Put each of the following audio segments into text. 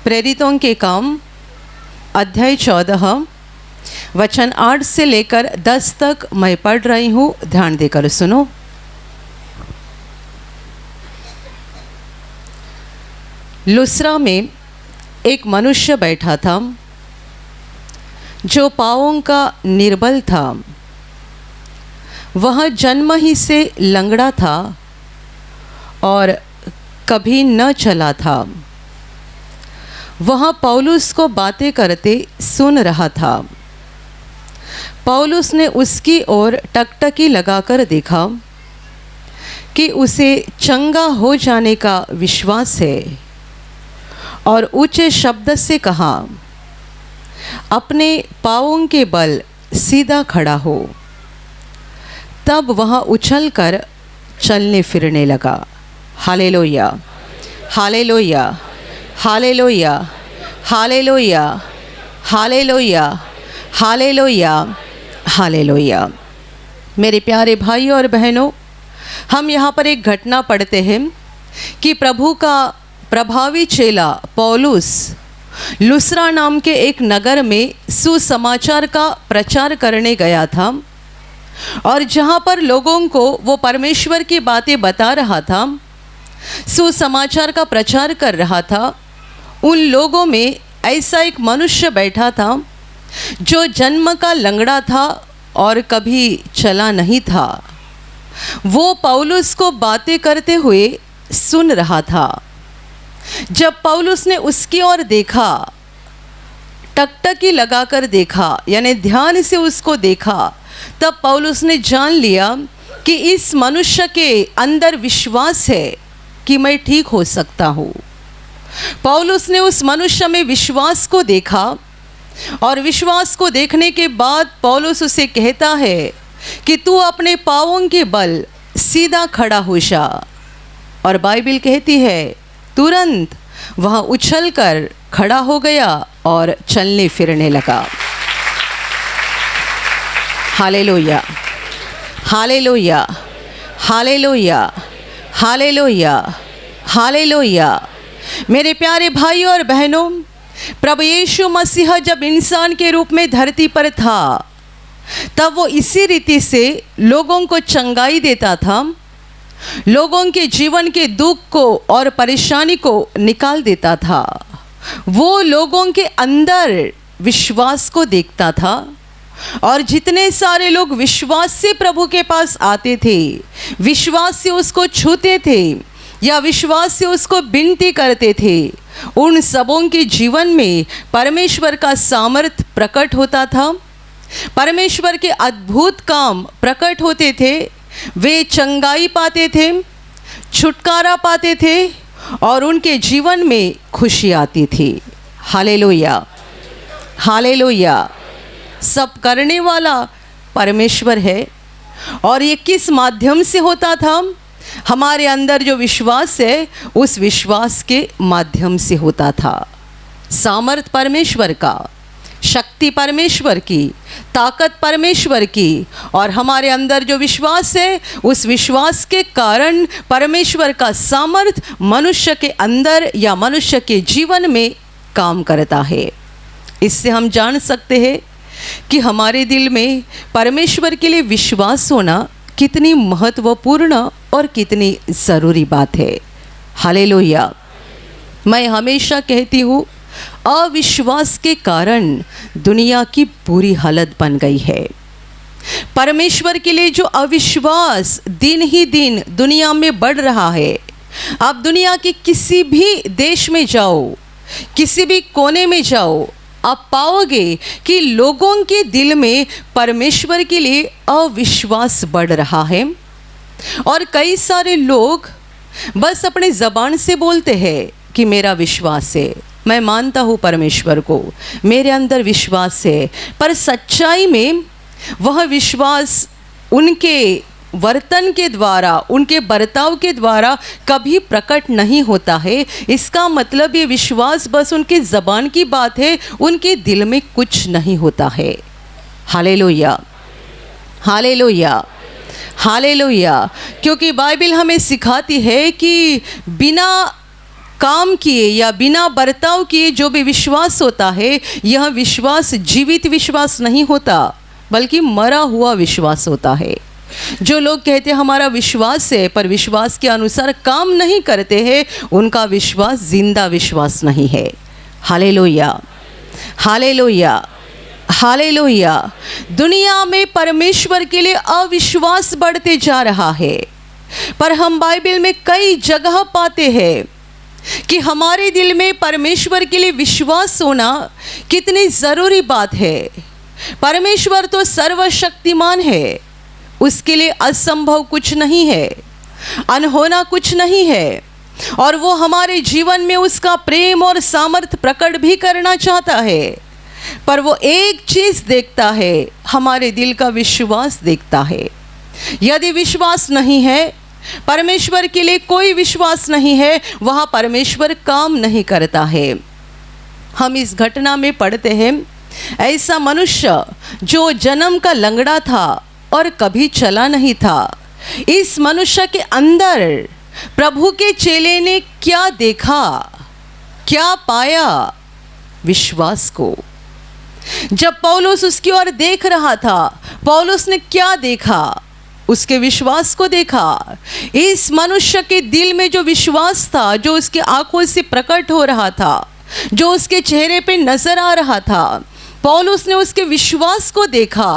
प्रेरितों के काम अध्याय 14 वचन 8 से लेकर 10 तक मैं पढ़ रही हूँ। ध्यान देकर सुनो। लुस्रा में एक मनुष्य बैठा था जो पांवों का निर्बल था। वह जन्म ही से लंगड़ा था और कभी न चला था। वह पौलुस को बातें करते सुन रहा था। पौलुस ने उसकी ओर टकटकी लगाकर देखा कि उसे चंगा हो जाने का विश्वास है और ऊंचे शब्द से कहा, अपने पांवों के बल सीधा खड़ा हो। तब वह उछलकर चलने फिरने लगा। Hallelujah, hallelujah, hallelujah, hallelujah, hallelujah, hallelujah, hallelujah. मेरे प्यारे भाई और बहनों, हम यहाँ पर एक घटना पढ़ते हैं कि प्रभु का प्रभावी चेला पौलुस लुस्रा नाम के एक नगर में सुसमाचार का प्रचार करने गया था और जहाँ पर लोगों को वो परमेश्वर की बातें बता रहा था, सुसमाचार का प्रचार कर रहा था। उन लोगों में ऐसा एक मनुष्य बैठा था जो जन्म का लंगड़ा था और कभी चला नहीं था। वो पौलुस को बातें करते हुए सुन रहा था। जब पौलुस ने उसकी ओर देखा, टकटकी लगाकर देखा, यानी ध्यान से उसको देखा, तब पौलुस ने जान लिया कि इस मनुष्य के अंदर विश्वास है कि मैं ठीक हो सकता हूँ। पौलुस ने उस मनुष्य में विश्वास को देखा और विश्वास को देखने के बाद पौलुस उसे कहता है कि तू अपने पांवों के बल सीधा खड़ा हो जा। और बाइबल कहती है तुरंत वह उछलकर खड़ा हो गया और चलने फिरने लगा। Hallelujah, hallelujah, hallelujah, hallelujah, hallelujah. मेरे प्यारे भाई और बहनों, प्रभु यीशु मसीह जब इंसान के रूप में धरती पर था तब वो इसी रीति से लोगों को चंगाई देता था, लोगों के जीवन के दुख को और परेशानी को निकाल देता था। वो लोगों के अंदर विश्वास को देखता था और जितने सारे लोग विश्वास से प्रभु के पास आते थे, विश्वास से उसको छूते थे या विश्वास से उसको विनती करते थे, उन सबों के जीवन में परमेश्वर का सामर्थ प्रकट होता था। परमेश्वर के अद्भुत काम प्रकट होते थे। वे चंगाई पाते थे, छुटकारा पाते थे और उनके जीवन में खुशी आती थी। Hallelujah, hallelujah. सब करने वाला परमेश्वर है और ये किस माध्यम से होता था? हमारे अंदर जो विश्वास है उस विश्वास के माध्यम से होता था। सामर्थ परमेश्वर का, शक्ति परमेश्वर की, ताकत परमेश्वर की, और हमारे अंदर जो विश्वास है उस विश्वास के कारण परमेश्वर का सामर्थ मनुष्य के अंदर या मनुष्य के जीवन में काम करता है। इससे हम जान सकते हैं कि हमारे दिल में परमेश्वर के लिए विश्वास होना कितनी महत्वपूर्ण और कितनी ज़रूरी बात है। हालेलुया। मैं हमेशा कहती हूँ, अविश्वास के कारण दुनिया की बुरी हालत बन गई है। परमेश्वर के लिए जो अविश्वास दिन ही दिन दुनिया में बढ़ रहा है। आप दुनिया के किसी भी देश में जाओ, किसी भी कोने में जाओ, आप पाओगे कि लोगों के दिल में परमेश्वर के लिए अविश्वास बढ़ रहा है। और कई सारे लोग बस अपने ज़बान से बोलते हैं कि मेरा विश्वास है, मैं मानता हूँ परमेश्वर को, मेरे अंदर विश्वास है, पर सच्चाई में वह विश्वास उनके वर्तन के द्वारा, उनके बर्ताव के द्वारा कभी प्रकट नहीं होता है। इसका मतलब ये विश्वास बस उनके ज़बान की बात है, उनके दिल में कुछ नहीं होता है। Hallelujah, hallelujah, hallelujah. क्योंकि बाइबल हमें सिखाती है कि बिना काम किए या बिना बर्ताव किए जो भी विश्वास होता है, यह विश्वास जीवित विश्वास नहीं होता, बल्कि मरा हुआ विश्वास होता है। जो लोग कहते हैं हमारा विश्वास है पर विश्वास के अनुसार काम नहीं करते हैं, उनका विश्वास जिंदा विश्वास नहीं है। Hallelujah, hallelujah, hallelujah. दुनिया में परमेश्वर के लिए अविश्वास बढ़ते जा रहा है, पर हम बाइबल में कई जगह पाते हैं कि हमारे दिल में परमेश्वर के लिए विश्वास होना कितनी ज़रूरी बात है। परमेश्वर तो सर्वशक्तिमान है, उसके लिए असंभव कुछ नहीं है, अनहोना कुछ नहीं है, और वो हमारे जीवन में उसका प्रेम और सामर्थ्य प्रकट भी करना चाहता है। पर वो एक चीज़ देखता है, हमारे दिल का विश्वास देखता है। यदि विश्वास नहीं है, परमेश्वर के लिए कोई विश्वास नहीं है, वहाँ परमेश्वर काम नहीं करता है। हम इस घटना में पढ़ते हैं, ऐसा मनुष्य जो जन्म का लंगड़ा था और कभी चला नहीं था, इस मनुष्य के अंदर प्रभु के चेले ने क्या देखा, क्या पाया? विश्वास को। जब पौलुस उसकी ओर देख रहा था, पौलुस ने क्या देखा? उसके विश्वास को देखा। इस मनुष्य के दिल में जो विश्वास था, जो उसकी आंखों से प्रकट हो रहा था, जो उसके चेहरे पे नजर आ रहा था, पौलुस ने उसके विश्वास को देखा,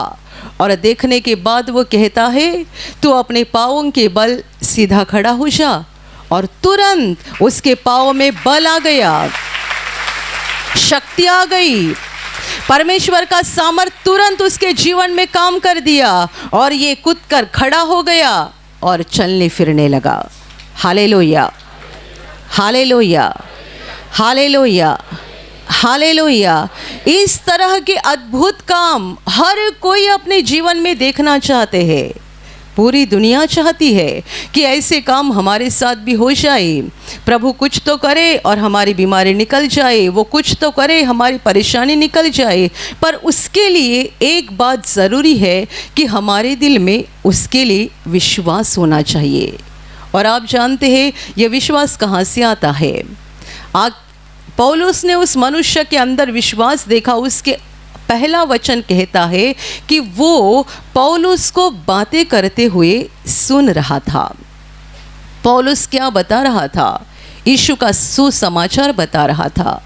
और देखने के बाद वो कहता है, तू अपने पाँवों के बल सीधा खड़ा हो जा। और तुरंत उसके पाँव में बल आ गया, शक्ति आ गई, परमेश्वर का सामर्थ्य तुरंत उसके जीवन में काम कर दिया, और ये कूद कर खड़ा हो गया और चलने फिरने लगा। Hallelujah, hallelujah, hallelujah, hallelujah. इस तरह के अद्भुत काम हर कोई अपने जीवन में देखना चाहते हैं। पूरी दुनिया चाहती है कि ऐसे काम हमारे साथ भी हो जाए। प्रभु कुछ तो करे और हमारी बीमारी निकल जाए, वो कुछ तो करे, हमारी परेशानी निकल जाए। पर उसके लिए एक बात ज़रूरी है कि हमारे दिल में उसके लिए विश्वास होना चाहिए। और आप जानते हैं ये विश्वास कहाँ से आता है? पौलुस ने उस मनुष्य के अंदर विश्वास देखा। उसके पहला वचन कहता है कि वो पौलुस को बातें करते हुए सुन रहा था। पौलुस क्या बता रहा था? यीशु का सुसमाचार बता रहा था।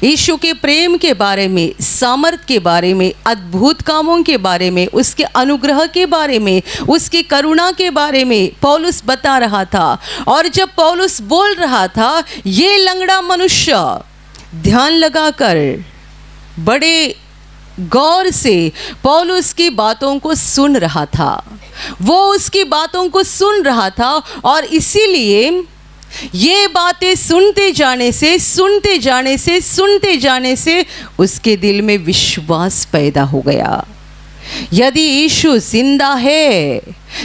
यीशु के प्रेम के बारे में, सामर्थ के बारे में, अद्भुत कामों के बारे में, उसके अनुग्रह के बारे में, उसकी करुणा के बारे में पौलुस बता रहा था। और जब पौलुस बोल रहा था, ये लंगड़ा मनुष्य ध्यान लगाकर बड़े गौर से पौलुस की बातों को सुन रहा था। वो उसकी बातों को सुन रहा था, और इसीलिए ये बातें सुनते जाने से उसके दिल में विश्वास पैदा हो गया। यदि यीशु जिंदा है,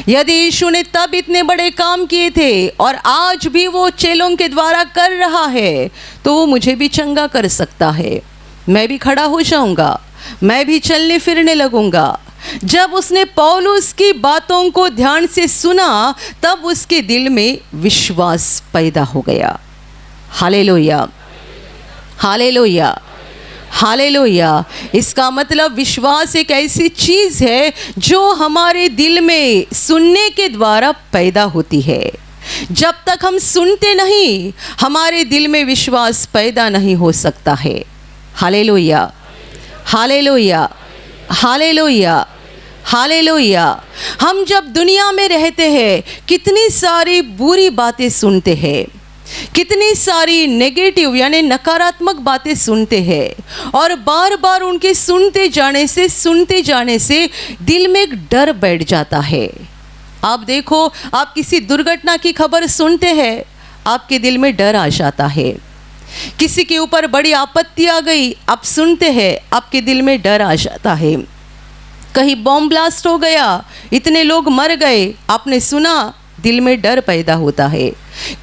यदि यीशु ने तब इतने बड़े काम किए थे और आज भी वो चेलों के द्वारा कर रहा है, तो वो मुझे भी चंगा कर सकता है। मैं भी खड़ा हो जाऊंगा, मैं भी चलने फिरने लगूंगा। जब उसने पौलुस की बातों को ध्यान से सुना, तब उसके दिल में विश्वास पैदा हो गया। Hallelujah, hallelujah, hallelujah. इसका मतलब विश्वास एक ऐसी चीज़ है जो हमारे दिल में सुनने के द्वारा पैदा होती है। जब तक हम सुनते नहीं, हमारे दिल में विश्वास पैदा नहीं हो सकता है। Hallelujah, hallelujah, hallelujah, hallelujah. हम जब दुनिया में रहते हैं, कितनी सारी बुरी बातें सुनते हैं, कितनी सारी नेगेटिव यानी नकारात्मक बातें सुनते हैं, और बार बार उनके सुनते जाने से दिल में एक डर बैठ जाता है। आप देखो, आप किसी दुर्घटना की खबर सुनते हैं, आपके दिल में डर आ जाता है। किसी के ऊपर बड़ी आपत्ति आ गई, आप सुनते हैं, आपके दिल में डर आ जाता है। कहीं बॉम्ब ब्लास्ट हो गया, इतने लोग मर गए, आपने सुना, दिल में डर पैदा होता है।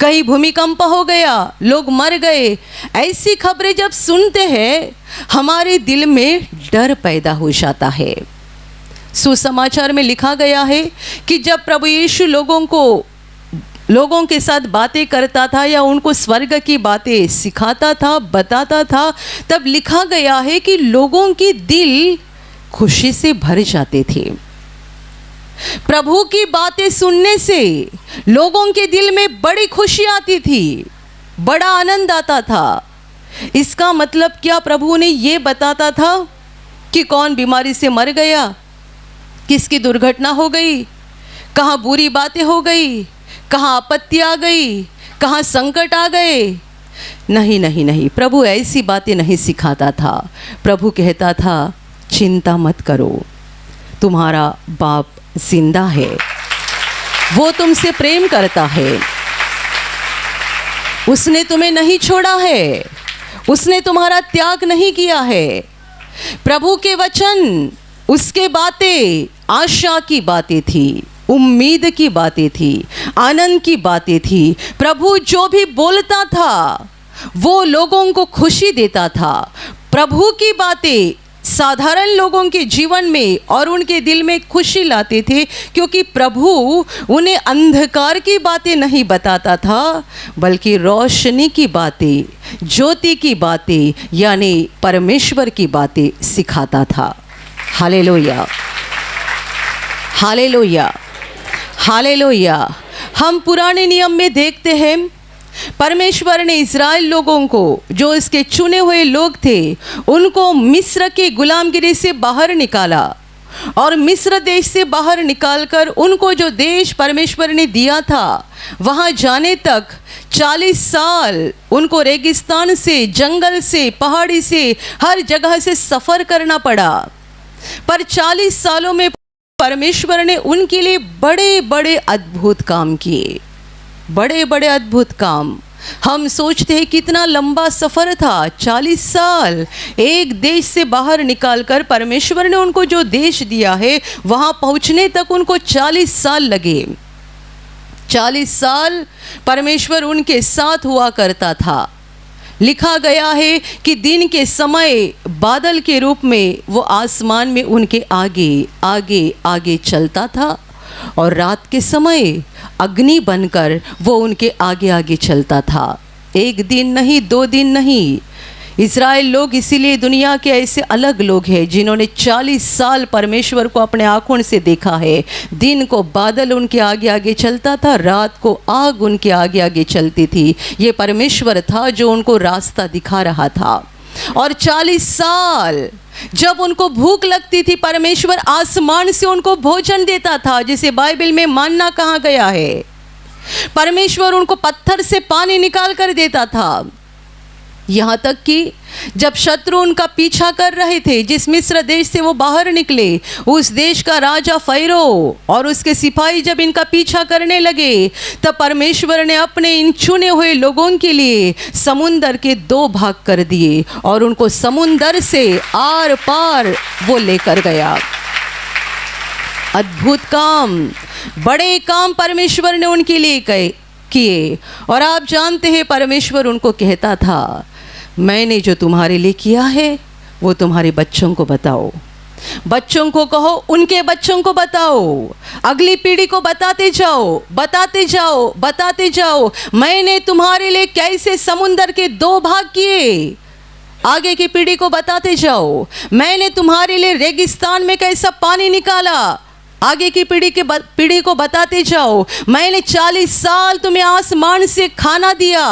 कहीं भूमिकंप हो गया, लोग मर गए, ऐसी खबरें जब सुनते हैं, हमारे दिल में डर पैदा हो जाता है। सुसमाचार में लिखा गया है कि जब प्रभु यीशु लोगों को लोगों के साथ बातें करता था या उनको स्वर्ग की बातें सिखाता था, बताता था, तब लिखा गया है कि लोगों के दिल खुशी से भर जाते थे। प्रभु की बातें सुनने से लोगों के दिल में बड़ी खुशी आती थी, बड़ा आनंद आता था। इसका मतलब क्या प्रभु ने ये बताता था कि कौन बीमारी से मर गया, किसकी दुर्घटना हो गई, कहाँ बुरी बातें हो गई, कहाँ आपत्ति आ गई, कहाँ संकट आ गए? नहीं नहीं नहीं, प्रभु ऐसी बातें नहीं सिखाता था। प्रभु कहता था चिंता मत करो, तुम्हारा बाप जिंदा है, वो तुमसे प्रेम करता है, उसने तुम्हें नहीं छोड़ा है, उसने तुम्हारा त्याग नहीं किया है। प्रभु के वचन, उसके बातें आशा की बातें थी, उम्मीद की बातें थी, आनंद की बातें थी। प्रभु जो भी बोलता था वो लोगों को खुशी देता था। प्रभु की बातें साधारण लोगों के जीवन में और उनके दिल में खुशी लाते थे, क्योंकि प्रभु उन्हें अंधकार की बातें नहीं बताता था, बल्कि रोशनी की बातें, ज्योति की बातें, यानी परमेश्वर की बातें सिखाता था। Hallelujah, hallelujah, hallelujah. हम पुराने नियम में देखते हैं परमेश्वर ने इज़राइल लोगों को, जो इसके चुने हुए लोग थे, उनको मिस्र की गुलामगिरी से बाहर निकाला और मिस्र देश से बाहर निकालकर उनको जो देश परमेश्वर ने दिया था वहाँ जाने तक 40 साल उनको रेगिस्तान से, जंगल से, पहाड़ी से, हर जगह से सफ़र करना पड़ा। पर 40 सालों में परमेश्वर ने उनके लिए बड़े बड़े अद्भुत काम किए, बड़े बड़े अद्भुत काम। हम सोचते हैं कितना लंबा सफ़र था, 40 साल एक देश से बाहर निकालकर परमेश्वर ने उनको जो देश दिया है वहाँ पहुँचने तक उनको 40 साल लगे। 40 साल परमेश्वर उनके साथ हुआ करता था। लिखा गया है कि दिन के समय बादल के रूप में वो आसमान में उनके आगे आगे आगे चलता था और रात के समय अग्नि बनकर वो उनके आगे आगे चलता था। एक दिन नहीं, 2 दिन नहीं, इज़राइल लोग इसीलिए दुनिया के ऐसे अलग लोग हैं जिन्होंने 40 साल परमेश्वर को अपने आँखों से देखा है। दिन को बादल उनके आगे आगे चलता था, रात को आग उनके आगे आगे चलती थी। ये परमेश्वर था जो उनको रास्ता दिखा रहा था। और 40 साल जब उनको भूख लगती थी, परमेश्वर आसमान से उनको भोजन देता था, जिसे बाइबल में मन्ना कहा गया है। परमेश्वर उनको पत्थर से पानी निकाल कर देता था। यहाँ तक कि जब शत्रु उनका पीछा कर रहे थे, जिस मिस्र देश से वो बाहर निकले, उस देश का राजा फ़ैरो और उसके सिपाही जब इनका पीछा करने लगे, तब परमेश्वर ने अपने इन चुने हुए लोगों के लिए समुंदर के 2 भाग कर दिए और उनको समुंदर से आर पार वो लेकर गया। अद्भुत काम, बड़े काम परमेश्वर ने उनके लिए किए। और आप जानते हैं परमेश्वर उनको कहता था, मैंने जो तुम्हारे लिए किया है वो तुम्हारे बच्चों को बताओ, बच्चों को कहो, उनके बच्चों को बताओ, अगली पीढ़ी को बताते जाओ, बताते जाओ, बताते जाओ। मैंने तुम्हारे लिए कैसे समुंदर के 2 भाग किए, आगे की पीढ़ी को बताते जाओ। मैंने तुम्हारे लिए रेगिस्तान में कैसा पानी निकाला, आगे की पीढ़ी को बताते जाओ। मैंने 40 साल तुम्हें आसमान से खाना दिया,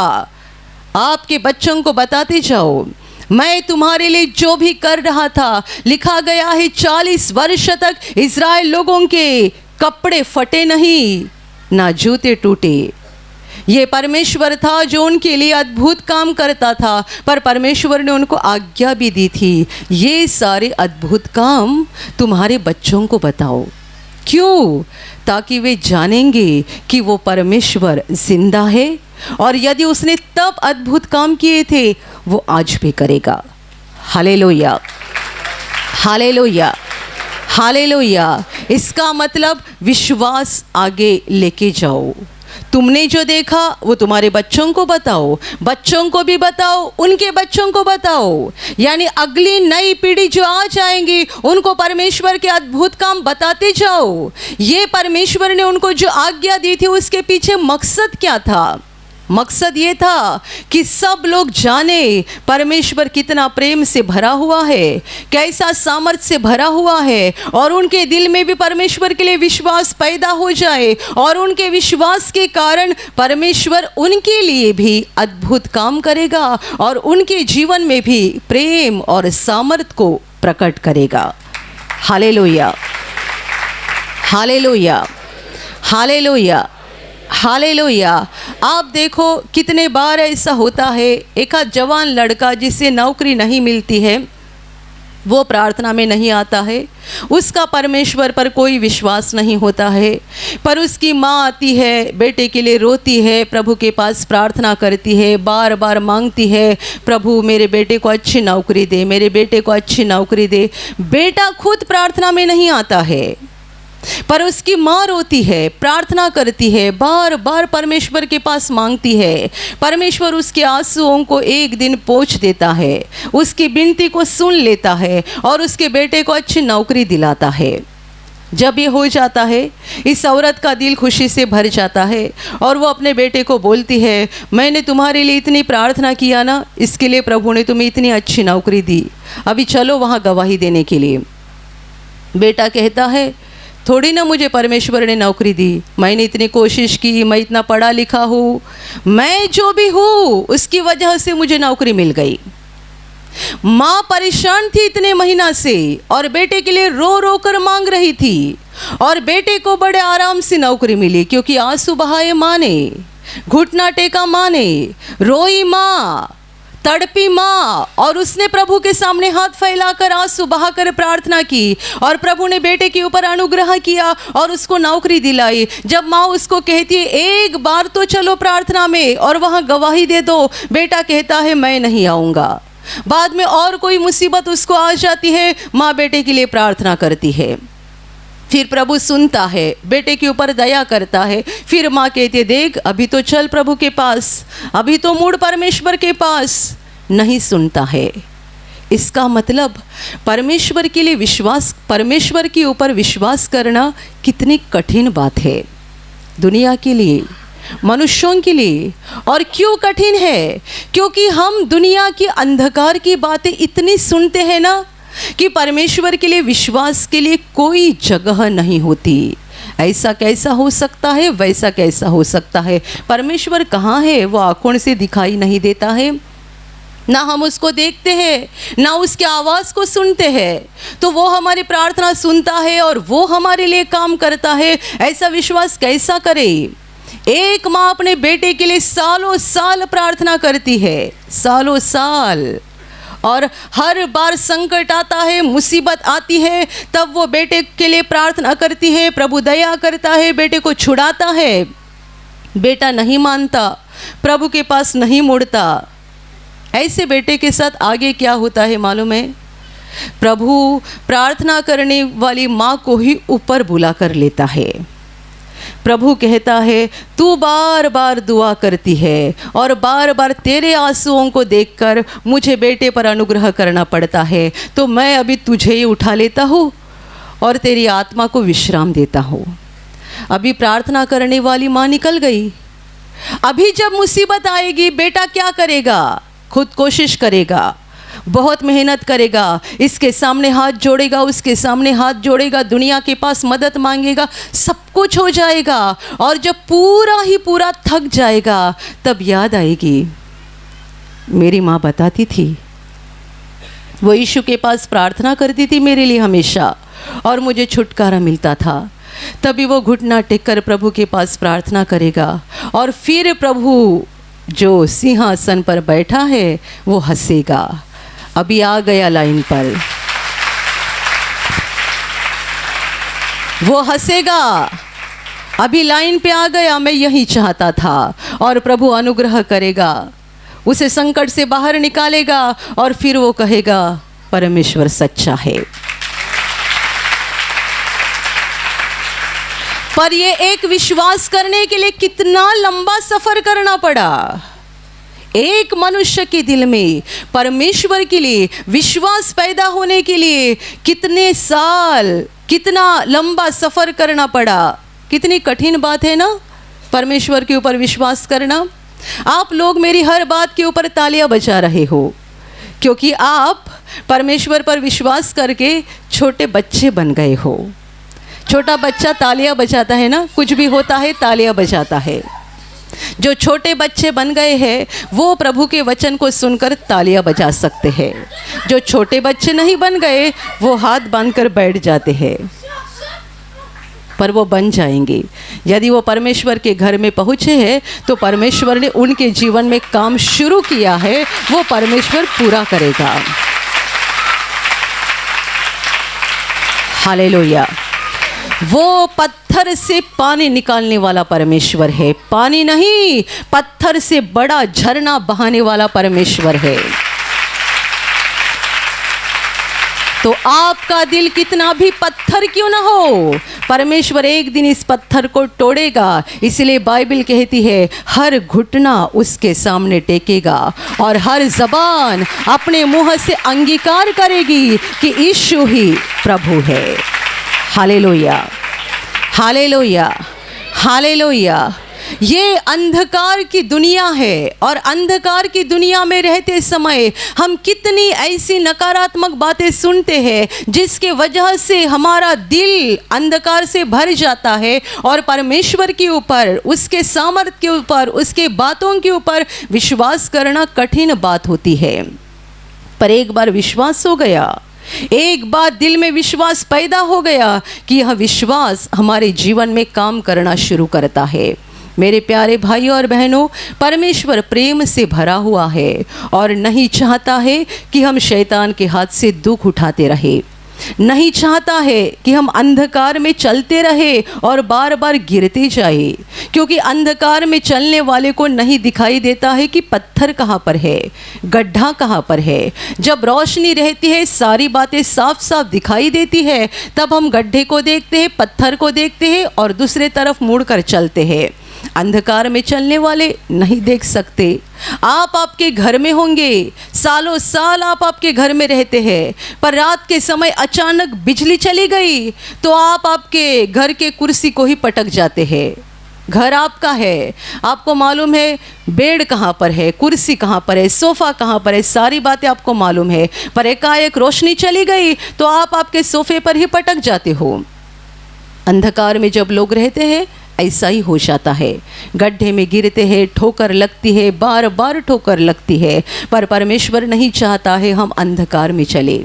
आपके बच्चों को बताते जाओ। मैं तुम्हारे लिए जो भी कर रहा था, लिखा गया है 40 वर्ष तक इज़राइल लोगों के कपड़े फटे नहीं, ना जूते टूटे। ये परमेश्वर था जो उनके लिए अद्भुत काम करता था, पर परमेश्वर ने उनको आज्ञा भी दी थी, ये सारे अद्भुत काम तुम्हारे बच्चों को बताओ। क्यों? ताकि वे जानेंगे कि वो परमेश्वर जिंदा है और यदि उसने तब अद्भुत काम किए थे वो आज भी करेगा। Hallelujah, hallelujah, hallelujah. इसका मतलब विश्वास आगे लेके जाओ। तुमने जो देखा वो तुम्हारे बच्चों को बताओ, बच्चों को भी बताओ, उनके बच्चों को बताओ। यानी अगली नई पीढ़ी जो आ जाएंगी उनको परमेश्वर के अद्भुत काम बताते जाओ। ये परमेश्वर ने उनको जो आज्ञा दी थी उसके पीछे मकसद क्या था? मकसद ये था कि सब लोग जाने परमेश्वर कितना प्रेम से भरा हुआ है, कैसा सामर्थ्य से भरा हुआ है, और उनके दिल में भी परमेश्वर के लिए विश्वास पैदा हो जाए, और उनके विश्वास के कारण परमेश्वर उनके लिए भी अद्भुत काम करेगा और उनके जीवन में भी प्रेम और सामर्थ्य को प्रकट करेगा। Hallelujah, hallelujah, hallelujah, hallelujah. आप देखो कितने बार ऐसा होता है, एक जवान लड़का जिसे नौकरी नहीं मिलती है वो प्रार्थना में नहीं आता है, उसका परमेश्वर पर कोई विश्वास नहीं होता है, पर उसकी माँ आती है, बेटे के लिए रोती है, प्रभु के पास प्रार्थना करती है, बार बार मांगती है, प्रभु मेरे बेटे को अच्छी नौकरी दे, मेरे बेटे को अच्छी नौकरी दे। बेटा खुद प्रार्थना में नहीं आता है, पर उसकी माँ रोती है, प्रार्थना करती है, बार बार परमेश्वर के पास मांगती है। परमेश्वर उसके आंसुओं को एक दिन पोंछ देता है, उसकी विनती को सुन लेता है और उसके बेटे को अच्छी नौकरी दिलाता है। जब ये हो जाता है, इस औरत का दिल खुशी से भर जाता है और वो अपने बेटे को बोलती है, मैंने तुम्हारे लिए इतनी प्रार्थना किया ना, इसके लिए प्रभु ने तुम्हें इतनी अच्छी नौकरी दी, अभी चलो वहाँ गवाही देने के लिए। बेटा कहता है, थोड़ी ना मुझे परमेश्वर ने नौकरी दी, मैंने इतनी कोशिश की, मैं इतना पढ़ा लिखा हूँ, मैं जो भी हूँ उसकी वजह से मुझे नौकरी मिल गई। माँ परेशान थी इतने महीना से और बेटे के लिए रो रो कर मांग रही थी, और बेटे को बड़े आराम से नौकरी मिली, क्योंकि आंसू बहाए माँ ने, घुटना टेका माँ ने, रोई माँ, तड़पी माँ, और उसने प्रभु के सामने हाथ फैलाकर आंसू बहाकर प्रार्थना की, और प्रभु ने बेटे के ऊपर अनुग्रह किया और उसको नौकरी दिलाई। जब माँ उसको कहती है, एक बार तो चलो प्रार्थना में और वहाँ गवाही दे दो, बेटा कहता है मैं नहीं आऊँगा। बाद में और कोई मुसीबत उसको आ जाती है, माँ बेटे के लिए प्रार्थना करती है, फिर प्रभु सुनता है, बेटे के ऊपर दया करता है, फिर माँ कहती है, देख अभी तो चल प्रभु के पास, अभी तो मुड़ परमेश्वर के पास। नहीं सुनता है। इसका मतलब परमेश्वर के लिए विश्वास, परमेश्वर के ऊपर विश्वास करना कितनी कठिन बात है दुनिया के लिए, मनुष्यों के लिए। और क्यों कठिन है? क्योंकि हम दुनिया की अंधकार की बातें इतनी सुनते हैं ना कि परमेश्वर के लिए विश्वास के लिए कोई जगह नहीं होती। ऐसा कैसा हो सकता है, वैसा कैसा हो सकता है, परमेश्वर कहाँ है? वो आँखों से दिखाई नहीं देता है, ना हम उसको देखते हैं, ना उसके आवाज़ को सुनते हैं, तो वो हमारी प्रार्थना सुनता है और वो हमारे लिए काम करता है। ऐसा विश्वास कैसा करे? एक माँ अपने बेटे के लिए सालों साल प्रार्थना करती है, सालों साल, और हर बार संकट आता है, मुसीबत आती है, तब वो बेटे के लिए प्रार्थना करती है, प्रभु दया करता है, बेटे को छुड़ाता है। बेटा नहीं मानता, प्रभु के पास नहीं मुड़ता। ऐसे बेटे के साथ आगे क्या होता है मालूम है? प्रभु प्रार्थना करने वाली माँ को ही ऊपर बुला कर लेता है। प्रभु कहता है, तू बार बार दुआ करती है और बार बार तेरे आंसुओं को देखकर मुझे बेटे पर अनुग्रह करना पड़ता है, तो मैं अभी तुझे ही उठा लेता हूँ और तेरी आत्मा को विश्राम देता हूँ। अभी प्रार्थना करने वाली माँ निकल गई। अभी जब मुसीबत आएगी, बेटा क्या करेगा? खुद कोशिश करेगा, बहुत मेहनत करेगा, इसके सामने हाथ जोड़ेगा, उसके सामने हाथ जोड़ेगा, दुनिया के पास मदद मांगेगा, सब कुछ हो जाएगा। और जब पूरा ही पूरा थक जाएगा, तब याद आएगी, मेरी माँ बताती थी, वो यीशु के पास प्रार्थना करती थी मेरे लिए हमेशा, और मुझे छुटकारा मिलता था। तभी वो घुटना टेककर प्रभु के पास प्रार्थना करेगा, और फिर प्रभु जो सिंहासन पर बैठा है वो हंसेगा। अभी आ गया लाइन पर, वो हंसेगा, अभी लाइन पे आ गया, मैं यही चाहता था। और प्रभु अनुग्रह करेगा, उसे संकट से बाहर निकालेगा, और फिर वो कहेगा, परमेश्वर सच्चा है। पर ये एक विश्वास करने के लिए कितना लंबा सफर करना पड़ा। एक मनुष्य के दिल में परमेश्वर के लिए विश्वास पैदा होने के लिए कितने साल, कितना लंबा सफर करना पड़ा। कितनी कठिन बात है ना परमेश्वर के ऊपर विश्वास करना। आप लोग मेरी हर बात के ऊपर तालियां बजा रहे हो, क्योंकि आप परमेश्वर पर विश्वास करके छोटे बच्चे बन गए हो। छोटा बच्चा तालियां बजाता है ना, कुछ भी होता है तालियां बजाता है। जो छोटे बच्चे बन गए हैं वो प्रभु के वचन को सुनकर तालियां बजा सकते हैं। जो छोटे बच्चे नहीं बन गए वो हाथ बांधकर बैठ जाते हैं, पर वो बन जाएंगे। यदि वो परमेश्वर के घर में पहुँचे हैं तो परमेश्वर ने उनके जीवन में काम शुरू किया है, वो परमेश्वर पूरा करेगा। हालेलुया। वो पत्थर से पानी निकालने वाला परमेश्वर है। पानी नहीं, पत्थर से बड़ा झरना बहाने वाला परमेश्वर है। तो आपका दिल कितना भी पत्थर क्यों ना हो, परमेश्वर एक दिन इस पत्थर को तोड़ेगा। इसलिए बाइबल कहती है हर घुटना उसके सामने टेकेगा और हर जबान अपने मुंह से अंगीकार करेगी कि यीशु ही प्रभु है। Hallelujah, hallelujah, hallelujah. ये अंधकार की दुनिया है और अंधकार की दुनिया में रहते समय हम कितनी ऐसी नकारात्मक बातें सुनते हैं जिसके वजह से हमारा दिल अंधकार से भर जाता है और परमेश्वर के ऊपर, उसके सामर्थ के ऊपर, उसके बातों के ऊपर विश्वास करना कठिन बात होती है। पर एक बार विश्वास हो गया, एक बार दिल में विश्वास पैदा हो गया कि यह विश्वास हमारे जीवन में काम करना शुरू करता है। मेरे प्यारे भाइयों और बहनों, परमेश्वर प्रेम से भरा हुआ है और नहीं चाहता है कि हम शैतान के हाथ से दुख उठाते रहे। नहीं चाहता है कि हम अंधकार में चलते रहे और बार बार गिरते जाए, क्योंकि अंधकार में चलने वाले को नहीं दिखाई देता है कि पत्थर कहाँ पर है, गड्ढा कहाँ पर है। जब रोशनी रहती है सारी बातें साफ साफ दिखाई देती है, तब हम गड्ढे को देखते हैं, पत्थर को देखते हैं और दूसरे तरफ मुड़कर चलते हैं। अंधकार में चलने वाले नहीं देख सकते। आप आपके घर में होंगे, सालों साल आप आपके घर में रहते हैं, पर रात के समय अचानक बिजली चली गई तो आप आपके घर के कुर्सी को ही पटक जाते हैं। घर आपका है, आपको मालूम है बेड कहाँ पर है, कुर्सी कहाँ पर है, सोफ़ा कहाँ पर है, सारी बातें आपको मालूम है, पर एकाएक रोशनी चली गई तो आप आपके सोफ़े पर ही पटक जाते हो। अंधकार में जब लोग रहते हैं ऐसा ही हो जाता है। गड्ढे में गिरते हैं, ठोकर लगती है, बार बार ठोकर लगती है, पर परमेश्वर नहीं चाहता है हम अंधकार में चले।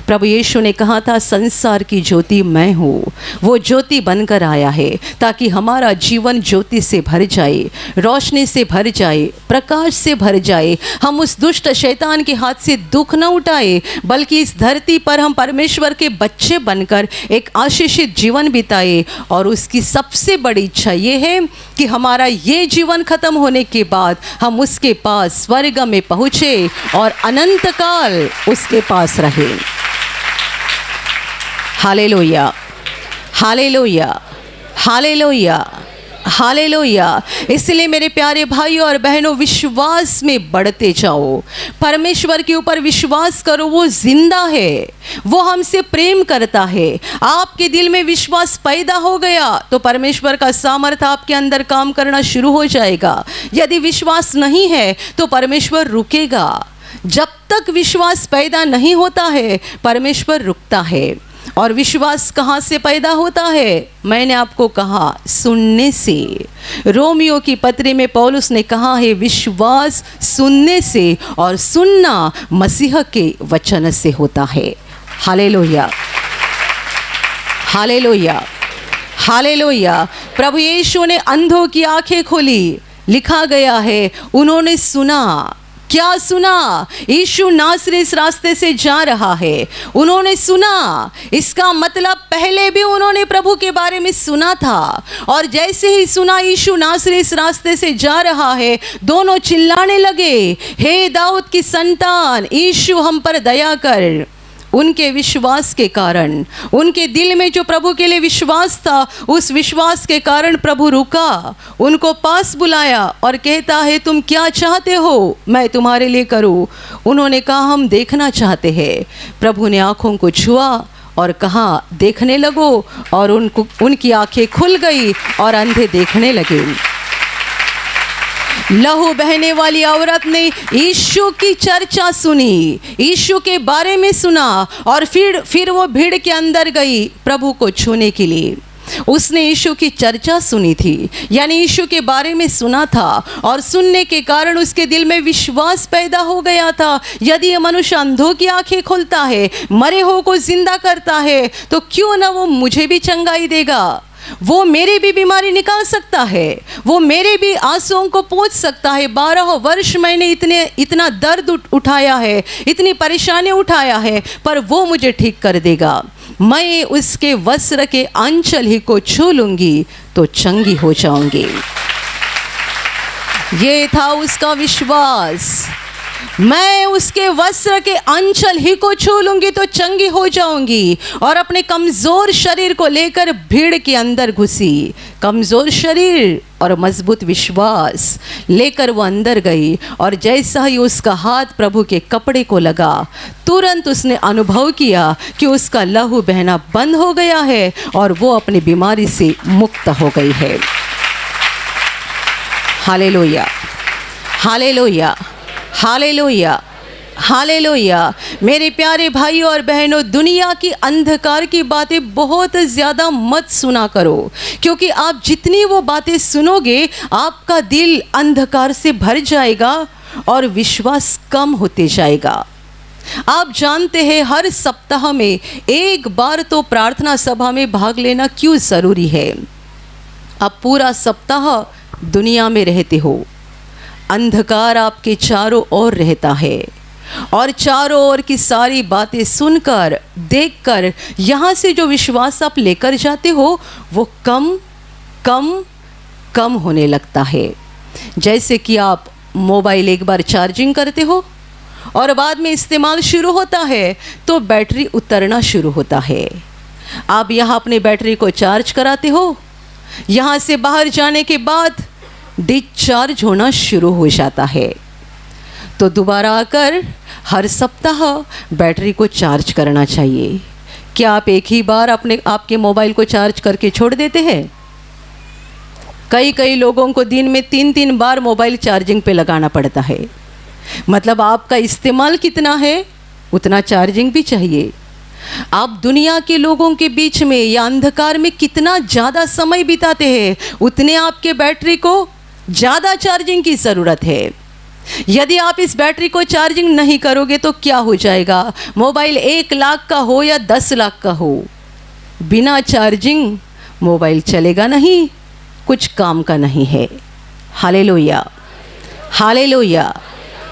प्रभु यीशु ने कहा था संसार की ज्योति मैं हूँ। वो ज्योति बनकर आया है ताकि हमारा जीवन ज्योति से भर जाए, रोशनी से भर जाए, प्रकाश से भर जाए। हम उस दुष्ट शैतान के हाथ से दुख न उठाए, बल्कि इस धरती पर हम परमेश्वर के बच्चे बनकर एक आशीषित जीवन बिताए। और उसकी सबसे बड़ी इच्छा ये है कि हमारा ये जीवन खत्म होने के बाद हम उसके पास स्वर्ग में पहुँचे और अनंत काल उसके पास रहे। Hallelujah, hallelujah, hallelujah, hallelujah. इसलिए मेरे प्यारे भाइयों और बहनों, विश्वास में बढ़ते जाओ। परमेश्वर के ऊपर विश्वास करो, वो जिंदा है, वो हमसे प्रेम करता है। आपके दिल में विश्वास पैदा हो गया तो परमेश्वर का सामर्थ्य आपके अंदर काम करना शुरू हो जाएगा। यदि विश्वास नहीं है तो परमेश्वर रुकेगा। जब तक विश्वास पैदा नहीं होता है परमेश्वर रुकता है। और विश्वास कहाँ से पैदा होता है? मैंने आपको कहा सुनने से। रोमियो की पत्री में पौलुस ने कहा है विश्वास सुनने से और सुनना मसीह के वचन से होता है। Hallelujah, hallelujah, hallelujah. प्रभु यीशु ने अंधों की आंखें खोली। लिखा गया है उन्होंने सुना। क्या सुना? यीशु नासरी इस रास्ते से जा रहा है, उन्होंने सुना। इसका मतलब पहले भी उन्होंने प्रभु के बारे में सुना था, और जैसे ही सुना यीशु नासरी इस रास्ते से जा रहा है, दोनों चिल्लाने लगे, हे दाऊद की संतान, यीशु हम पर दया कर। उनके विश्वास के कारण, उनके दिल में जो प्रभु के लिए विश्वास था, उस विश्वास के कारण प्रभु रुका, उनको पास बुलाया और कहता है तुम क्या चाहते हो मैं तुम्हारे लिए करूं। उन्होंने कहा हम देखना चाहते हैं। प्रभु ने आँखों को छुआ और कहा देखने लगो, और उनकी आंखें खुल गई और अंधे देखने लगे। लहू बहने वाली औरत ने यीशु की चर्चा सुनी, यीशु के बारे में सुना, और फिर वो भीड़ के अंदर गई प्रभु को छूने के लिए। उसने यीशु की चर्चा सुनी थी, यानी यीशु के बारे में सुना था, और सुनने के कारण उसके दिल में विश्वास पैदा हो गया था। यदि ये मनुष्य अंधों की आंखें खोलता है, मरे हो को जिंदा करता है, तो क्यों ना वो मुझे भी चंगाई देगा, वो मेरी भी बीमारी निकाल सकता है, वो मेरे भी आंसुओं को पोंछ सकता है। 12 वर्ष मैंने इतना दर्द उठाया है, इतनी परेशानी उठाया है, पर वो मुझे ठीक कर देगा। मैं उसके वस्त्र के आंचल ही को छू लूंगी तो चंगी हो जाऊंगी। ये था उसका विश्वास, मैं उसके वस्त्र के अंचल ही को छू लूंगी तो चंगी हो जाऊंगी। और अपने कमज़ोर शरीर को लेकर भीड़ के अंदर घुसी। कमज़ोर शरीर और मजबूत विश्वास लेकर वो अंदर गई, और जैसा ही उसका हाथ प्रभु के कपड़े को लगा, तुरंत उसने अनुभव किया कि उसका लहू बहना बंद हो गया है और वो अपनी बीमारी से मुक्त हो गई है। Hallelujah, hallelujah, hallelujah, hallelujah. मेरे प्यारे भाइयों और बहनों, दुनिया की अंधकार की बातें बहुत ज़्यादा मत सुना करो, क्योंकि आप जितनी वो बातें सुनोगे आपका दिल अंधकार से भर जाएगा और विश्वास कम होते जाएगा। आप जानते हैं हर सप्ताह में एक बार तो प्रार्थना सभा में भाग लेना क्यों ज़रूरी है। आप पूरा सप्ताह दुनिया में रहते हो, अंधकार आपके चारों ओर रहता है, और चारों ओर की सारी बातें सुनकर देखकर यहाँ से जो विश्वास आप लेकर जाते हो वो कम कम कम होने लगता है। जैसे कि आप मोबाइल एक बार चार्जिंग करते हो और बाद में इस्तेमाल शुरू होता है तो बैटरी उतरना शुरू होता है। आप यहाँ अपने बैटरी को चार्ज कराते हो, यहाँ से बाहर जाने के बाद डिस्चार्ज होना शुरू हो जाता है, तो दोबारा आकर हर सप्ताह बैटरी को चार्ज करना चाहिए। क्या आप एक ही बार आपके मोबाइल को चार्ज करके छोड़ देते हैं? कई लोगों को दिन में 3 बार मोबाइल चार्जिंग पे लगाना पड़ता है। मतलब आपका इस्तेमाल कितना है उतना चार्जिंग भी चाहिए। आप दुनिया के लोगों के बीच में या अंधकार में कितना ज़्यादा समय बिताते हैं, उतने आपके बैटरी को ज़्यादा चार्जिंग की ज़रूरत है। यदि आप इस बैटरी को चार्जिंग नहीं करोगे तो क्या हो जाएगा? मोबाइल 1 लाख का हो या 10 लाख का हो, बिना चार्जिंग मोबाइल चलेगा नहीं, कुछ काम का नहीं है। Hallelujah, hallelujah,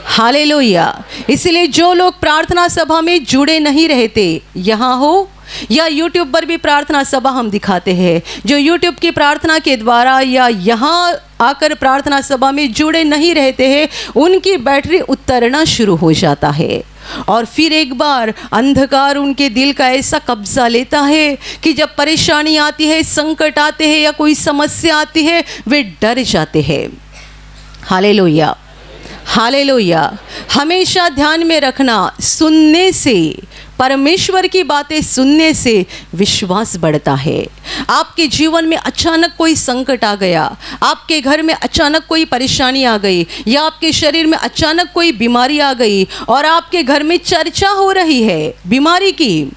hallelujah. इसलिए जो लोग प्रार्थना सभा में जुड़े नहीं रहते, यहाँ हो या यूट्यूब पर भी प्रार्थना सभा हम दिखाते हैं, जो यूट्यूब की प्रार्थना के द्वारा या यहाँ आकर प्रार्थना सभा में जुड़े नहीं रहते हैं, उनकी बैटरी उतरना शुरू हो जाता है, और फिर एक बार अंधकार उनके दिल का ऐसा कब्जा लेता है कि जब परेशानी आती है, संकट आते हैं या कोई समस्या आती है, वे डर जाते हैं। Hallelujah, hallelujah. हमेशा ध्यान में रखना, सुनने से, परमेश्वर की बातें सुनने से विश्वास बढ़ता है। आपके जीवन में अचानक कोई संकट आ गया, आपके घर में अचानक कोई परेशानी आ गई, या आपके शरीर में अचानक कोई बीमारी आ गई और आपके घर में चर्चा हो रही है बीमारी की,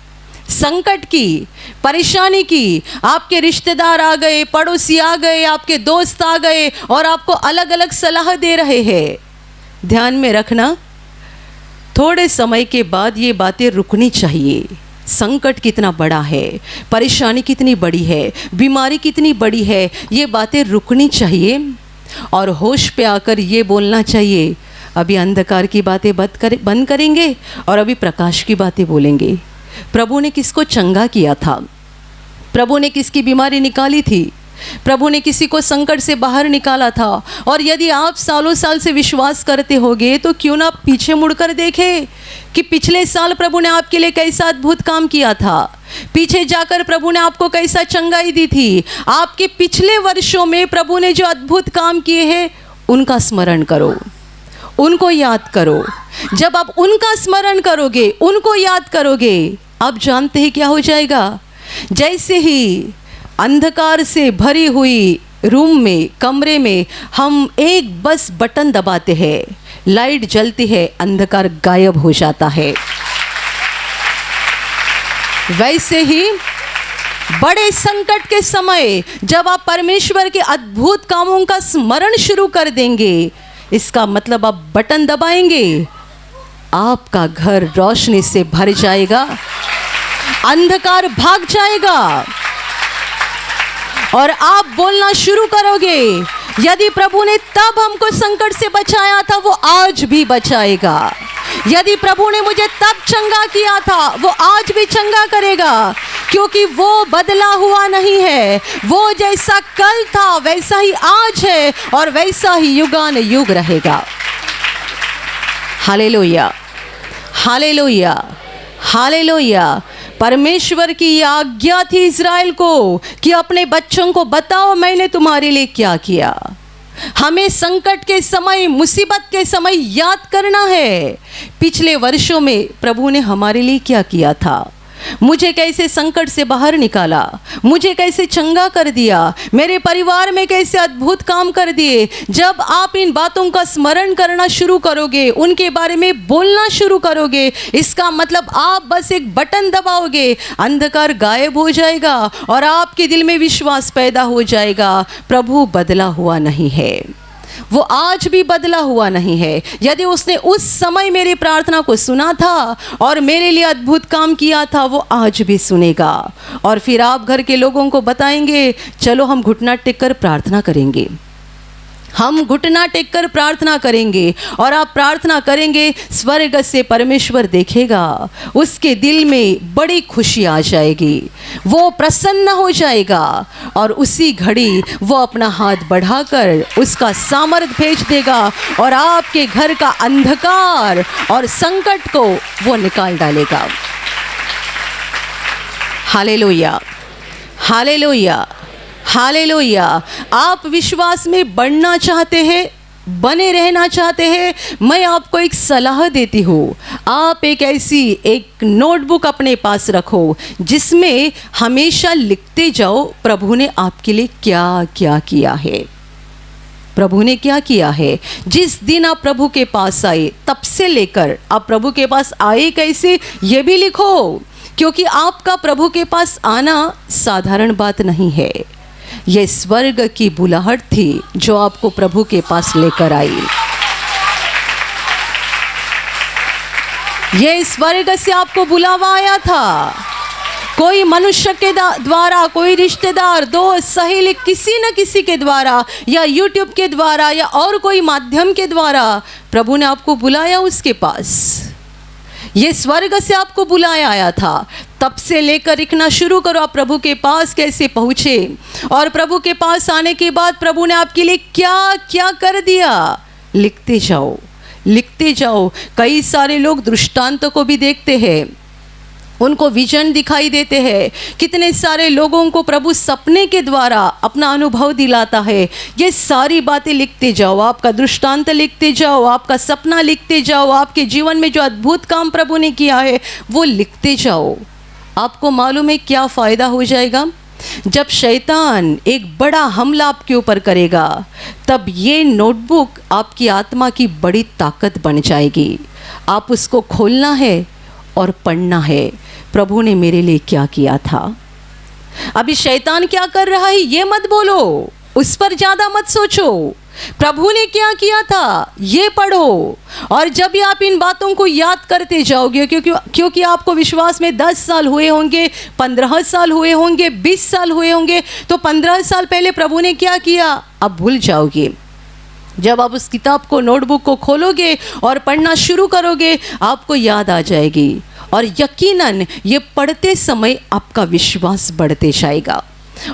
संकट की, परेशानी की। आपके रिश्तेदार आ गए, पड़ोसी आ गए, आपके दोस्त आ गए और आपको अलग अलग सलाह दे रहे हैं। ध्यान में रखना, थोड़े समय के बाद ये बातें रुकनी चाहिए। संकट कितना बड़ा है, परेशानी कितनी बड़ी है, बीमारी कितनी बड़ी है, ये बातें रुकनी चाहिए और होश पे आकर ये बोलना चाहिए, अभी अंधकार की बातें बंद करेंगे और अभी प्रकाश की बातें बोलेंगे। प्रभु ने किसको चंगा किया था, प्रभु ने किसकी बीमारी निकाली थी, प्रभु ने किसी को संकट से बाहर निकाला था। और यदि आप सालों साल से विश्वास करते होगे तो क्यों ना पीछे मुड़कर देखें कि पिछले साल प्रभु ने आपके लिए कैसा अद्भुत काम किया था, पीछे जाकर प्रभु ने आपको कैसा चंगाई दी थी। आपके पिछले वर्षों में प्रभु ने जो अद्भुत काम किए हैं उनका स्मरण करो, उनको याद करो। जब आप उनका स्मरण करोगे, उनको याद करोगे, आप जानते हैं क्या हो जाएगा? जैसे ही अंधकार से भरी हुई रूम में, कमरे में हम एक बस बटन दबाते हैं, लाइट जलती है, अंधकार गायब हो जाता है। वैसे ही बड़े संकट के समय जब आप परमेश्वर के अद्भुत कामों का स्मरण शुरू कर देंगे, इसका मतलब आप बटन दबाएंगे, आपका घर रोशनी से भर जाएगा, अंधकार भाग जाएगा और आप बोलना शुरू करोगे, यदि प्रभु ने तब हमको संकट से बचाया था वो आज भी बचाएगा। यदि प्रभु ने मुझे तब चंगा किया था वो आज भी चंगा करेगा, क्योंकि वो बदला हुआ नहीं है। वो जैसा कल था वैसा ही आज है और वैसा ही युगान युग रहेगा। Hallelujah, hallelujah, hallelujah. परमेश्वर की आज्ञा थी इज़राइल को कि अपने बच्चों को बताओ मैंने तुम्हारे लिए क्या किया। हमें संकट के समय, मुसीबत के समय याद करना है पिछले वर्षों में प्रभु ने हमारे लिए क्या किया था, मुझे कैसे संकट से बाहर निकाला, मुझे कैसे चंगा कर दिया, मेरे परिवार में कैसे अद्भुत काम कर दिए। जब आप इन बातों का स्मरण करना शुरू करोगे, उनके बारे में बोलना शुरू करोगे, इसका मतलब आप बस एक बटन दबाओगे, अंधकार गायब हो जाएगा और आपके दिल में विश्वास पैदा हो जाएगा, प्रभु बदला हुआ नहीं है, वो आज भी बदला हुआ नहीं है। यदि उसने उस समय मेरी प्रार्थना को सुना था और मेरे लिए अद्भुत काम किया था, वो आज भी सुनेगा। और फिर आप घर के लोगों को बताएंगे, चलो हम घुटना टेक कर प्रार्थना करेंगे, हम घुटना टेक कर प्रार्थना करेंगे। और आप प्रार्थना करेंगे, स्वर्ग से परमेश्वर देखेगा, उसके दिल में बड़ी खुशी आ जाएगी, वो प्रसन्न हो जाएगा और उसी घड़ी वो अपना हाथ बढ़ाकर उसका सामर्थ भेज देगा और आपके घर का अंधकार और संकट को वो निकाल डालेगा। Hallelujah, hallelujah, hallelujah. आप विश्वास में बढ़ना चाहते हैं, बने रहना चाहते हैं, मैं आपको एक सलाह देती हूँ। आप एक नोटबुक अपने पास रखो जिसमें हमेशा लिखते जाओ प्रभु ने आपके लिए क्या क्या किया है, प्रभु ने क्या किया है। जिस दिन आप प्रभु के पास आए तब से लेकर आप प्रभु के पास आए कैसे, ये भी लिखो, क्योंकि आपका प्रभु के पास आना साधारण बात नहीं है। ये स्वर्ग की बुलाहट थी जो आपको प्रभु के पास लेकर आई। ये स्वर्ग से आपको बुलावा आया था। कोई मनुष्य के द्वारा, कोई रिश्तेदार, दोस्त, सहेली, किसी न किसी के द्वारा या यूट्यूब के द्वारा या और कोई माध्यम के द्वारा प्रभु ने आपको बुलाया उसके पास। ये स्वर्ग से आपको बुलाया आया था। तब से लेकर लिखना शुरू करो, आप प्रभु के पास कैसे पहुँचे और प्रभु के पास आने के बाद प्रभु ने आपके लिए क्या क्या कर दिया। लिखते जाओ, लिखते जाओ। कई सारे लोग दृष्टांतों को भी देखते हैं, उनको विजन दिखाई देते हैं। कितने सारे लोगों को प्रभु सपने के द्वारा अपना अनुभव दिलाता है। ये सारी बातें लिखते जाओ, आपका दृष्टांत लिखते जाओ, आपका सपना लिखते जाओ, आपके जीवन में जो अद्भुत काम प्रभु ने किया है वो लिखते जाओ। आपको मालूम है क्या फ़ायदा हो जाएगा? जब शैतान एक बड़ा हमला आपके ऊपर करेगा तब ये नोटबुक आपकी आत्मा की बड़ी ताकत बन जाएगी। आप उसको खोलना है और पढ़ना है, प्रभु ने मेरे लिए क्या किया था। अभी शैतान क्या कर रहा है ये मत बोलो, उस पर ज़्यादा मत सोचो। प्रभु ने क्या किया था ये पढ़ो। और जब भी आप इन बातों को याद करते जाओगे, क्योंकि आपको विश्वास में 10 साल हुए होंगे, 15 साल हुए होंगे, 20 साल हुए होंगे, तो 15 साल पहले प्रभु ने क्या किया आप भूल जाओगे। जब आप उस किताब को, नोटबुक को खोलोगे और पढ़ना शुरू करोगे, आपको याद आ जाएगी और यकीनन ये पढ़ते समय आपका विश्वास बढ़ते जाएगा।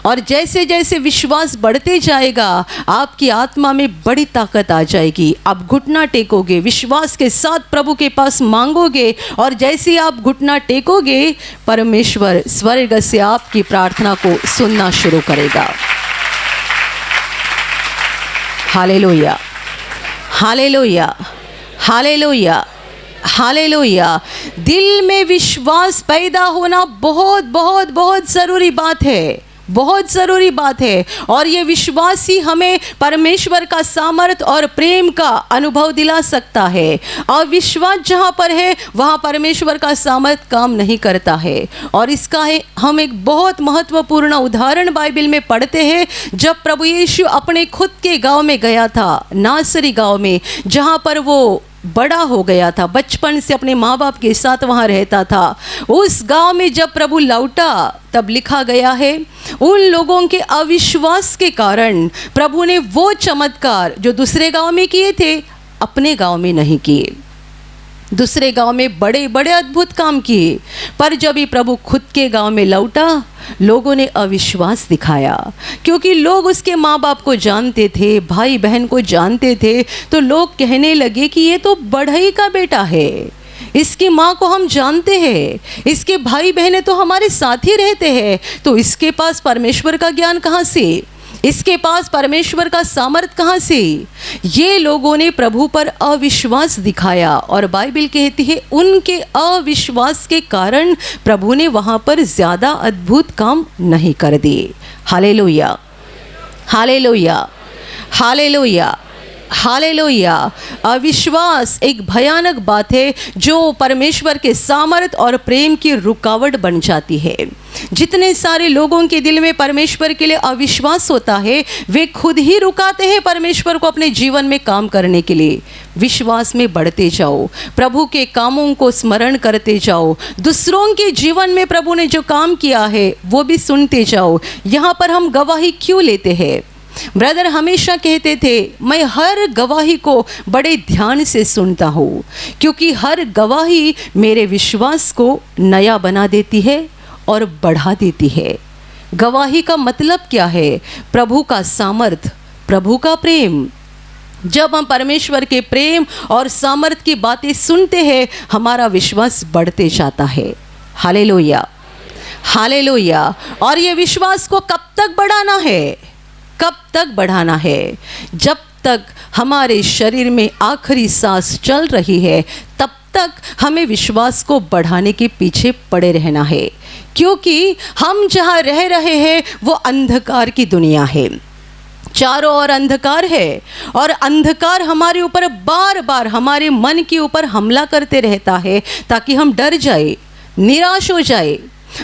और जैसे जैसे विश्वास बढ़ते जाएगा आपकी आत्मा में बड़ी ताकत आ जाएगी। आप घुटना टेकोगे, विश्वास के साथ प्रभु के पास मांगोगे, और जैसे आप घुटना टेकोगे परमेश्वर स्वर्ग से आपकी प्रार्थना को सुनना शुरू करेगा। Hallelujah, hallelujah, hallelujah, hallelujah. दिल में विश्वास पैदा होना बहुत बहुत बहुत ज़रूरी बात है, बहुत ज़रूरी बात है। और ये विश्वास ही हमें परमेश्वर का सामर्थ और प्रेम का अनुभव दिला सकता है। और विश्वास जहाँ पर है वहाँ परमेश्वर का सामर्थ काम नहीं करता है। और इसका हम एक बहुत महत्वपूर्ण उदाहरण बाइबल में पढ़ते हैं। जब प्रभु यीशु अपने खुद के गांव में गया था, नासरी गांव में, जहाँ पर वो बड़ा हो गया था, बचपन से अपने माँ बाप के साथ वहाँ रहता था, उस गांव में जब प्रभु लौटा तब लिखा गया है उन लोगों के अविश्वास के कारण प्रभु ने वो चमत्कार जो दूसरे गांव में किए थे अपने गांव में नहीं किए। दूसरे गांव में बड़े बड़े अद्भुत काम किए, पर जब ये प्रभु खुद के गांव में लौटा लोगों ने अविश्वास दिखाया। क्योंकि लोग उसके माँ बाप को जानते थे, भाई बहन को जानते थे, तो लोग कहने लगे कि ये तो बढ़ई का बेटा है, इसकी माँ को हम जानते हैं, इसके भाई बहनें तो हमारे साथ ही रहते हैं, तो इसके पास परमेश्वर का ज्ञान कहाँ से, इसके पास परमेश्वर का सामर्थ कहाँ से। ये लोगों ने प्रभु पर अविश्वास दिखाया, और बाइबल कहती है उनके अविश्वास के कारण प्रभु ने वहाँ पर ज़्यादा अद्भुत काम नहीं कर दिए। Hallelujah, hallelujah, hallelujah, hallelujah. अविश्वास एक भयानक बात है जो परमेश्वर के सामर्थ और प्रेम की रुकावट बन जाती है। जितने सारे लोगों के दिल में परमेश्वर के लिए अविश्वास होता है वे खुद ही रुकाते हैं परमेश्वर को अपने जीवन में काम करने के लिए। विश्वास में बढ़ते जाओ, प्रभु के कामों को स्मरण करते जाओ, दूसरों के जीवन में प्रभु ने जो काम किया है वो भी सुनते जाओ। यहाँ पर हम गवाही क्यों लेते हैं? ब्रदर हमेशा कहते थे मैं हर गवाही को बड़े ध्यान से सुनता हूँ, क्योंकि हर गवाही मेरे विश्वास को नया बना देती है और बढ़ा देती है। गवाही का मतलब क्या है? प्रभु का सामर्थ, प्रभु का प्रेम। जब हम परमेश्वर के प्रेम और सामर्थ की बातें सुनते हैं हमारा विश्वास बढ़ते जाता है। Hallelujah, hallelujah. और ये विश्वास को कब तक बढ़ाना है? कब तक बढ़ाना है? जब तक हमारे शरीर में आखिरी सांस चल रही है तब तक हमें विश्वास को बढ़ाने के पीछे पड़े रहना है, क्योंकि हम जहाँ रह रहे हैं वो अंधकार की दुनिया है, चारों ओर अंधकार है, और अंधकार हमारे ऊपर बार बार हमारे मन के ऊपर हमला करते रहता है ताकि हम डर जाए, निराश हो जाए।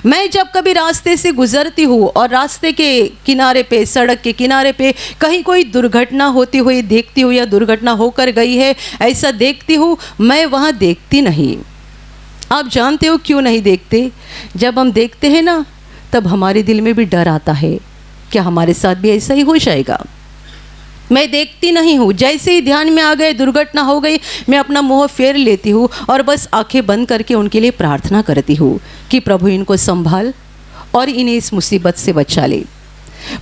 मैं जब कभी रास्ते से गुजरती हूँ और रास्ते के किनारे पे, सड़क के किनारे पे कहीं कोई दुर्घटना होती हुई देखती हूँ या दुर्घटना होकर गई है ऐसा देखती हूँ, मैं वहाँ देखती नहीं। आप जानते हो क्यों नहीं देखते? जब हम देखते हैं ना तब हमारे दिल में भी डर आता है, क्या हमारे साथ भी ऐसा ही हो जाएगा? मैं देखती नहीं हूँ, जैसे ही ध्यान में आ गए दुर्घटना हो गई मैं अपना मुंह फेर लेती हूँ और बस आंखें बंद करके उनके लिए प्रार्थना करती हूँ कि प्रभु इनको संभाल और इन्हें इस मुसीबत से बचा ले।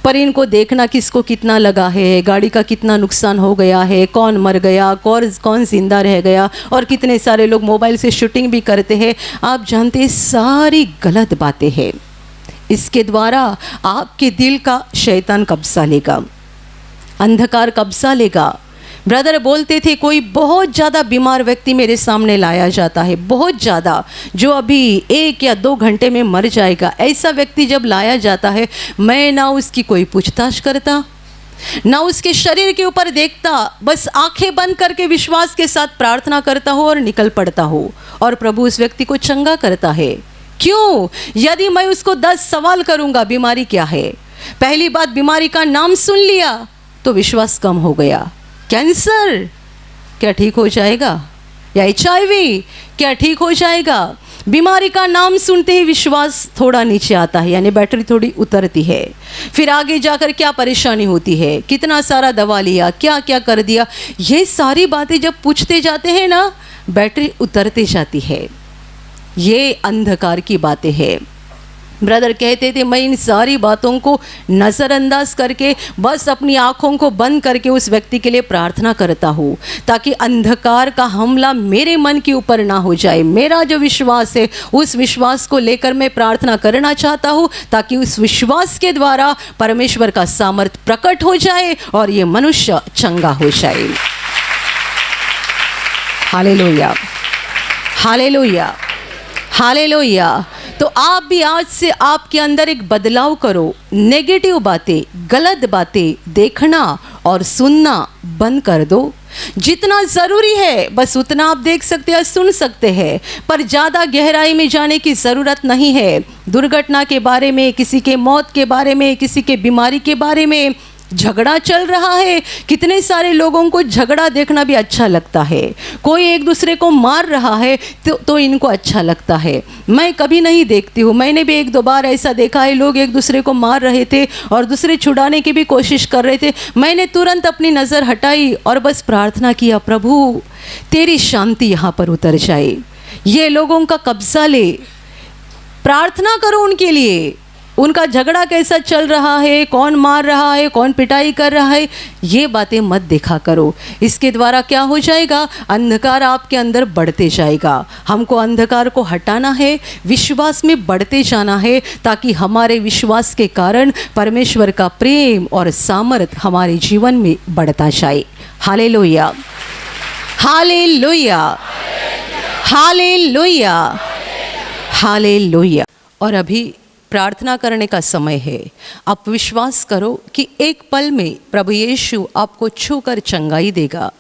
पर इनको देखना किसको कितना लगा है, गाड़ी का कितना नुकसान हो गया है, कौन मर गया, कौन जिंदा रह गया, और कितने सारे लोग मोबाइल से शूटिंग भी करते हैं। आप जानते हैं सारी गलत बातें हैं। इसके द्वारा आपके दिल का शैतान कब्जा लेगा, अंधकार कब्जा लेगा। ब्रदर बोलते थे कोई बहुत ज़्यादा बीमार व्यक्ति मेरे सामने लाया जाता है, बहुत ज़्यादा, जो अभी 1 या 2 घंटे में मर जाएगा। ऐसा व्यक्ति जब लाया जाता है मैं ना उसकी कोई पूछताछ करता, ना उसके शरीर के ऊपर देखता, बस आंखें बंद करके विश्वास के साथ प्रार्थना करता हूँ और निकल पड़ता हूँ, और प्रभु उस व्यक्ति को चंगा करता है। क्यों? यदि मैं उसको 10 सवाल करूँगा बीमारी क्या है, पहली बात बीमारी का नाम सुन लिया तो विश्वास कम हो गया। कैंसर क्या ठीक हो जाएगा? या HIV क्या ठीक हो जाएगा? बीमारी का नाम सुनते ही विश्वास थोड़ा नीचे आता है, यानी बैटरी थोड़ी उतरती है। फिर आगे जाकर क्या परेशानी होती है, कितना सारा दवा लिया, क्या क्या कर दिया, ये सारी बातें जब पूछते जाते हैं ना बैटरी उतरते जाती है। ये अंधकार की बातें हैं। ब्रदर कहते थे मैं इन सारी बातों को नज़रअंदाज करके बस अपनी आँखों को बंद करके उस व्यक्ति के लिए प्रार्थना करता हूँ, ताकि अंधकार का हमला मेरे मन के ऊपर ना हो जाए। मेरा जो विश्वास है उस विश्वास को लेकर मैं प्रार्थना करना चाहता हूँ, ताकि उस विश्वास के द्वारा परमेश्वर का सामर्थ प्रकट हो जाए और ये मनुष्य चंगा हो जाए। Hallelujah, hallelujah, hallelujah. तो आप भी आज से आपके अंदर एक बदलाव करो। नेगेटिव बातें, गलत बातें देखना और सुनना बंद कर दो। जितना ज़रूरी है बस उतना आप देख सकते हैं, सुन सकते हैं, पर ज़्यादा गहराई में जाने की ज़रूरत नहीं है। दुर्घटना के बारे में, किसी के मौत के बारे में, किसी के बीमारी के बारे में झगड़ा चल रहा है। कितने सारे लोगों को झगड़ा देखना भी अच्छा लगता है। कोई एक दूसरे को मार रहा है तो इनको अच्छा लगता है। मैं कभी नहीं देखती हूँ, मैंने भी एक दो बार ऐसा देखा है, लोग एक दूसरे को मार रहे थे और दूसरे छुड़ाने की भी कोशिश कर रहे थे। मैंने तुरंत अपनी नज़र हटाई और बस प्रार्थना किया, प्रभु तेरी शांति यहाँ पर उतर जाए, ये लोगों का कब्जा ले। प्रार्थना करो उनके लिए। उनका झगड़ा कैसा चल रहा है, कौन मार रहा है, कौन पिटाई कर रहा है, ये बातें मत देखा करो। इसके द्वारा क्या हो जाएगा, अंधकार आपके अंदर बढ़ते जाएगा। हमको अंधकार को हटाना है, विश्वास में बढ़ते जाना है, ताकि हमारे विश्वास के कारण परमेश्वर का प्रेम और सामर्थ हमारे जीवन में बढ़ता जाए। Hallelujah, hallelujah, hallelujah, hallelujah. और अभी प्रार्थना करने का समय है। आप विश्वास करो कि एक पल में प्रभु यीशु आपको छूकर चंगाई देगा।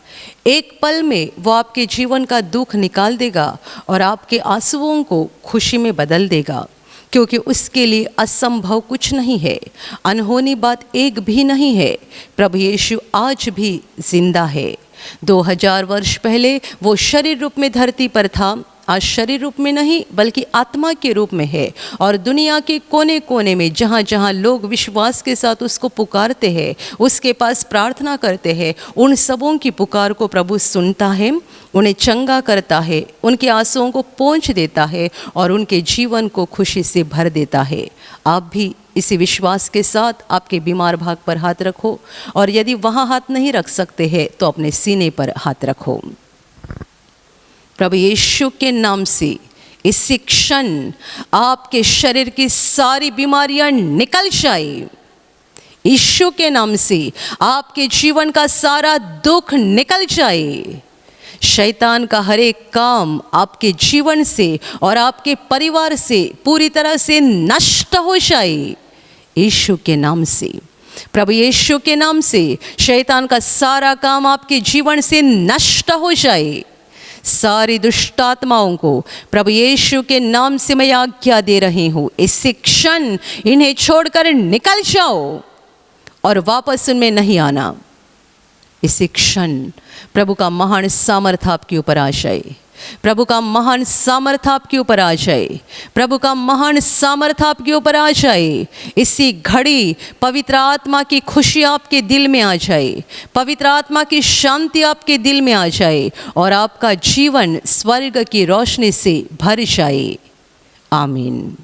एक पल में वो आपके जीवन का दुख निकाल देगा और आपके आंसुओं को खुशी में बदल देगा, क्योंकि उसके लिए असंभव कुछ नहीं है, अनहोनी बात एक भी नहीं है। प्रभु यीशु आज भी जिंदा है। 2000 वर्ष पहले वो शरीर रूप में धरती पर था, आज शरीर रूप में नहीं बल्कि आत्मा के रूप में है। और दुनिया के कोने कोने में जहाँ जहाँ लोग विश्वास के साथ उसको पुकारते हैं, उसके पास प्रार्थना करते हैं, उन सबों की पुकार को प्रभु सुनता है, उन्हें चंगा करता है, उनके आंसुओं को पोंछ देता है और उनके जीवन को खुशी से भर देता है। आप भी इसी विश्वास के साथ आपके बीमार भाग पर हाथ रखो, और यदि वहाँ हाथ नहीं रख सकते हैं तो अपने सीने पर हाथ रखो। प्रभु यीशु के नाम से इसी क्षण आपके शरीर की सारी बीमारियां निकल जाए। यीशु के नाम से आपके जीवन का सारा दुख निकल जाए। शैतान का हर एक काम आपके जीवन से और आपके परिवार से पूरी तरह से नष्ट हो जाए। यीशु के नाम से, प्रभु यीशु के नाम से शैतान का सारा काम आपके जीवन से नष्ट हो जाए। सारी दुष्ट आत्माओं को प्रभु यीशु के नाम से मैं आज्ञा दे रही हूँ, इसी क्षण इन्हें छोड़कर निकल जाओ और वापस उनमें नहीं आना। इसी क्षण प्रभु का महान सामर्थ आपके ऊपर आ जाए। प्रभु का महान सामर्थ आपके ऊपर आ जाए। प्रभु का महान सामर्थ आपके ऊपर आ जाए। इसी घड़ी पवित्र आत्मा की खुशी आपके दिल में आ जाए, पवित्र आत्मा की शांति आपके दिल में आ जाए और आपका जीवन स्वर्ग की रोशनी से भर जाए। आमीन।